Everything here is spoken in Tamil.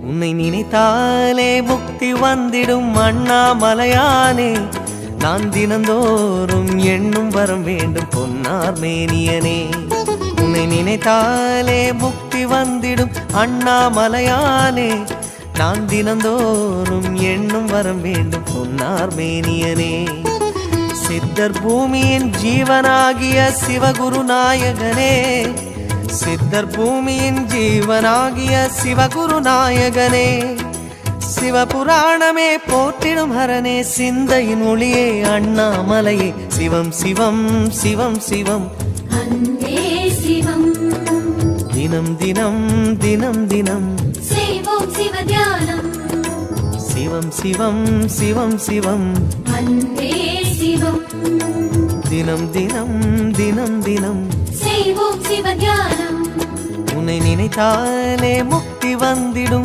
உன்னை நினைத்தாலே முக்தி வந்திடும் அண்ணாமலையானே. நான் தினந்தோறும் எண்ணும் வரம் வேண்டும் பொன்னார் மேனியனே. உன்னை நினைத்தாலே முக்தி வந்திடும் அண்ணாமலையானே. நான் தினந்தோறும் எண்ணும் வரம் வேண்டும் பொன்னார் மேனியனே. சித்தர் பூமியின் ஜீவனாகிய சிவகுரு நாயகனே. சித்தர் பூமியின் ஜீவனாகிய சிவகுரு நாயகனே. சிவபுராணமே போற்றிடும் ஹரனே. சிந்தையின் ஒளியே அண்ணாமலையே. சிவம் சிவம் சிவம் சிவம் அன்பே சிவம். தினம் தினம் தினம் தினம் செய்வோம் சிவ தியானம். சிவம் சிவம் சிவம் சிவம் அன்பே சிவம். தினம் தினம் தினம் தினம் செய்வோம் சிவ தியானம். உன்னை நினைத்தாலே முக்தி வந்திடும்